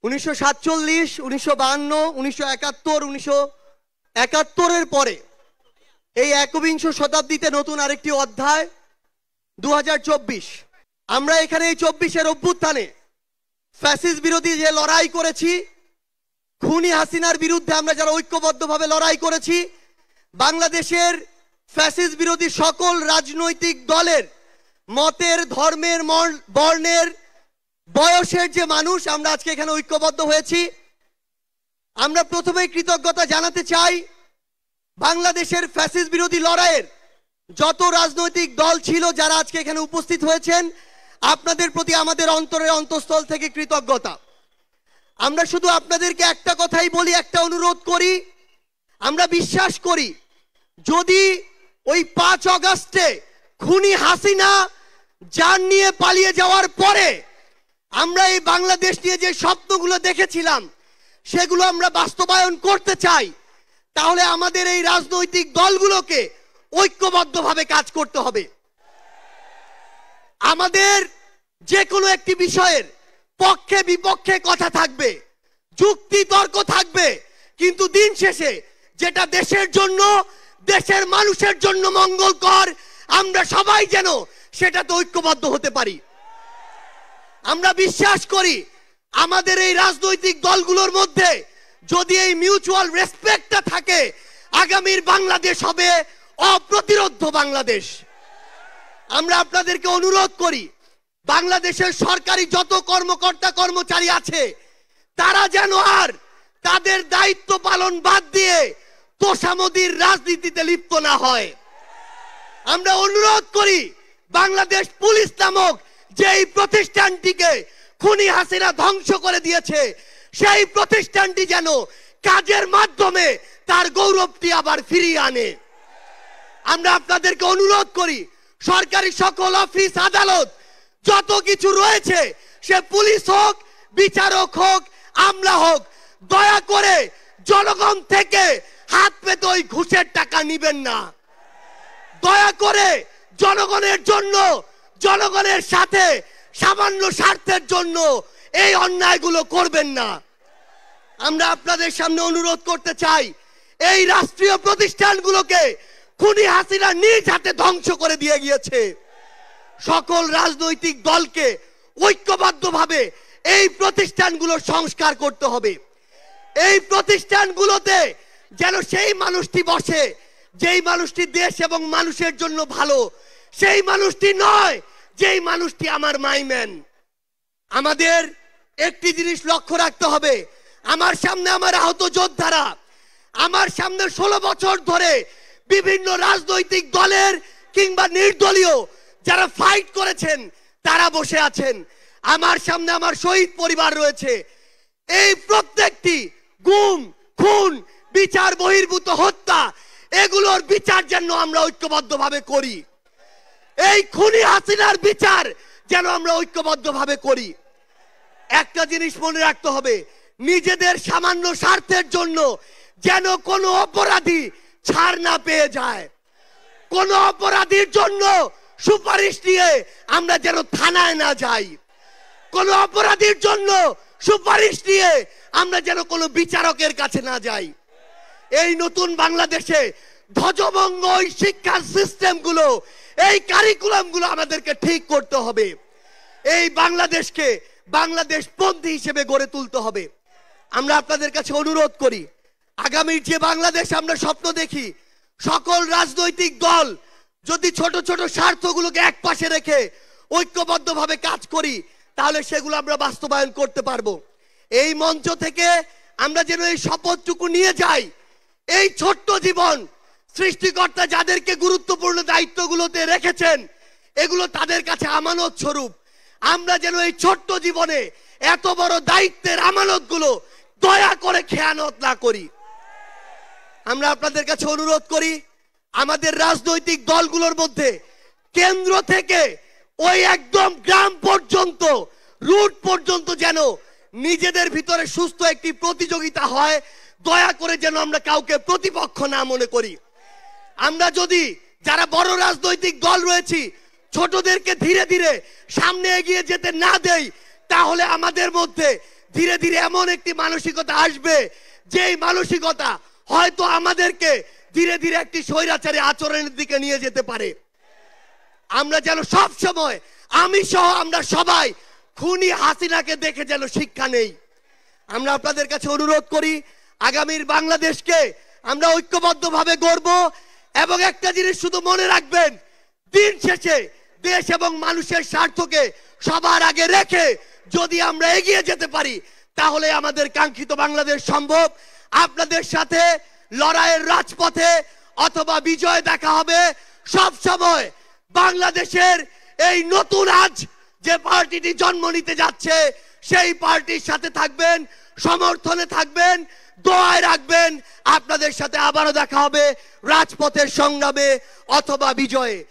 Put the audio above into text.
1947, 1952, 1971, 1971 পরে এই একবিংশ শতাব্দীতে নতুন আরেকটি অধ্যায় 2024। আমরা এখানে এই 24-এর অভ্যুত্থানে ফ্যাসিস্ট বিরোধী যে লড়াই করেছি, খুনি হাসিনার বিরুদ্ধে আমরা যারা ঐক্যবদ্ধভাবে লড়াই করেছি, বাংলাদেশের ফ্যাসিস্ট বিরোধী সকল রাজনৈতিক দলের মতের, ধর্মের, বর্ণের, বয়সের যে মানুষ আমরা আজকে এখানে ঐক্যবদ্ধ হয়েছি, আমরা প্রথমেই কৃতজ্ঞতা জানাতে চাই বাংলাদেশের ফ্যাসিস্ট বিরোধী লড়াইয়ের যত রাজনৈতিক দল ছিল যারা আজকে এখানে উপস্থিত হয়েছেন, আপনাদের প্রতি আমাদের অন্তরের অন্তঃস্থল থেকে কৃতজ্ঞতা। আমরা শুধু আপনাদেরকে একটা কথাই বলি, একটা অনুরোধ করি, আমরা বিশ্বাস করি যদি ওই 5 অগাস্টে খুনি হাসিনা জান নিয়ে পালিয়ে যাওয়ার পরে আমরা এই বাংলাদেশ নিয়ে যে স্বপ্নগুলো দেখেছিলাম সেগুলো আমরা বাস্তবায়ন করতে চাই, তাহলে আমাদের এই রাজনৈতিক দলগুলোকে ঐক্যবদ্ধভাবে কাজ করতে হবে। আমাদের যে কোনো একটি বিষয়ের পক্ষে বিপক্ষে কথা থাকবে, যুক্তি তর্ক থাকবে, কিন্তু দিন শেষে যেটা দেশের জন্য, দেশের মানুষের জন্য মঙ্গলকর, আমরা সবাই যেন সেটাতে ঐক্যবদ্ধ হতে পারি। আমরা বিশ্বাস করি আমাদের এই রাজনৈতিক দলগুলোর মধ্যে যদি এই মিউচুয়াল রেসপেক্টটা থাকে, আগামীর বাংলাদেশ হবে অপ্রতিরোধ্য বাংলাদেশ। আমরা আপনাদেরকে অনুরোধ করি বাংলাদেশের সরকারি যত কর্মকর্তা কর্মচারী আছে তারা যেন আর তাদের দায়িত্ব পালন বাদ দিয়ে তোষামোদির রাজনীতিতে লিপ্ত না হয়। আমরা অনুরোধ করি বাংলাদেশ পুলিশ নামক যেই প্রতিষ্ঠানটিকে খুনি হাসিনা ধ্বংস করে দিয়েছে সেই প্রতিষ্ঠানটি যেন কাজের মাধ্যমে তার গৌরবটি আবার ফিরিয়ে আনে। আমরা আপনাদেরকে অনুরোধ করি সরকারি সকল অফিস আদালত যত কিছু রয়েছে, সে পুলিশ হোক, বিচারক হোক, আমলা হোক, দয়া করে জনগণ থেকে হাত পেতে ওই ঘুষের টাকা নিবেন না। দয়া করে জনগণের জন্য, জনগণের সাথে সামান্য স্বার্থের জন্য এই অন্যায়গুলো করবেন না। আমরা আপনাদের সামনে অনুরোধ করতে চাই এই রাষ্ট্রীয় প্রতিষ্ঠানগুলোকে খুনি হাসিনা নিজ হাতে ধ্বংস করে দিয়ে গিয়েছে। সকল রাজনৈতিক দলকে ঐক্যবদ্ধভাবে এই প্রতিষ্ঠানগুলো সংস্কার করতে হবে। এই প্রতিষ্ঠানগুলোতে যেন সেই মানুষটি বসে যেই মানুষটি দেশ এবং মানুষের জন্য ভালো, সেই মানুষটি নয় যেই মানুষটি আমার মাইম্যান। আমাদের একটি জিনিস লক্ষ্য রাখতে হবে, আমার সামনে আমার আহত যোদ্ধারা, আমার সামনে 16 বছর ধরে বিভিন্ন রাজনৈতিক দলের কিংবা নির্দলীয় যারা ফাইট করেছেন তারা বসে আছেন। আমার সামনে আমার শহীদ পরিবার রয়েছে। এই প্রত্যেকটি গুম, খুন, বিচার বহির্ভূত হত্যা, এগুলোর বিচার যেন আমরা ঐক্যবদ্ধভাবে করি। এই খুনি হাসিনার বিচার যেন আমরা ঐক্যবদ্ধভাবে করি। একটা জিনিস মনে রাখতে হবে, নিজেদের সামান্য স্বার্থের জন্য যেন কোনো অপরাধী ছাড় না পেয়ে যায়। কোন অপরাধীর জন্য সুপারিশ নিয়ে আমরা যেন থানায় না যাই। কোন অপরাধীর জন্য সুপারিশ নিয়ে আমরা যেন কোনো বিচারকের কাছে না যাই। এই নতুন বাংলাদেশে ধ্বজভঙ্গ ওই শিক্ষার সিস্টেমগুলো, এই কারিকুলামগুলো আমাদেরকে ঠিক করতে হবে। এই বাংলাদেশকে বাংলাদেশপন্থী হিসেবে গড়ে তুলতে হবে। আমরা আপনাদের কাছে অনুরোধ করি আগামীর যে বাংলাদেশ আমরা স্বপ্ন দেখি, সকল রাজনৈতিক দল যদি ছোট ছোট স্বার্থগুলোকে এক পাশে রেখে ঐক্যবদ্ধভাবে কাজ করি তাহলে সেগুলো আমরা বাস্তবায়ন করতে পারবো। এই মঞ্চ থেকে আমরা যেন এই শপথটুকু নিয়ে যাই, এই ছোট্ট জীবন সৃষ্টিকর্তা যাদেরকে গুরুত্বপূর্ণ দায়িত্বগুলোতে রেখেছেন এগুলো তাদের কাছে আমানত স্বরূপ। আমরা যেন এই ছোট্ট জীবনে এত বড় দায়িত্বের আমানতগুলো দয়া করে খেয়ানত না করি। আমরা আপনাদের কাছে অনুরোধ করি আমাদের রাজনৈতিক দলগুলোর মধ্যে কেন্দ্র থেকে ওই একদম গ্রাম পর্যন্ত, রুট পর্যন্ত যেন নিজেদের ভিতরে সুস্থ একটি প্রতিযোগিতা হয়। দয়া করে যেন আমরা কাউকে প্রতিপক্ষ না মনে করি। আমরা যদি যারা বড় রাজনৈতিক দল রয়েছি ছোটদেরকে ধীরে ধীরে সামনে এগিয়ে যেতে না দেই তাহলে আমাদের মধ্যে ধীরে ধীরে এমন একটি মানসিকতা আসবে, যেই মানসিকতা হয়তো আমাদেরকে ধীরে ধীরে একটি স্বৈরাচারী আচরণের দিকে নিয়ে যেতে পারে। আমরা যেন সব সময়, আমি সহ আমরা সবাই খুনি হাসিনাকে দেখে যেন শিক্ষা নেই। আমরা আপনাদের কাছে অনুরোধ করি, আগামীর বাংলাদেশকে আমরা ঐক্যবদ্ধভাবে গড়ব। এবং একটা জিনিস শুধু মনে রাখবেন, দিন শেষে দেশ এবং মানুষের স্বার্থকে সবার আগে রেখে যদি আমরা এগিয়ে যেতে পারি, তাহলে আমাদের কাঙ্ক্ষিত বাংলাদেশ সম্ভব। আপনাদের সাথে লড়াইয়ের রাজপথে অথবা বিজয় দেখা হবে। সব সময় বাংলাদেশের এই নতুন আজ যে পার্টিটি জন্ম নিতে যাচ্ছে, সেই পার্টির সাথে থাকবেন, সমর্থনে থাকবেন, দোয়ায় রাখবেন। আপনাদের সাথে আবারও দেখা হবে রাজপথের সংগ্রামে অথবা বিজয়ে।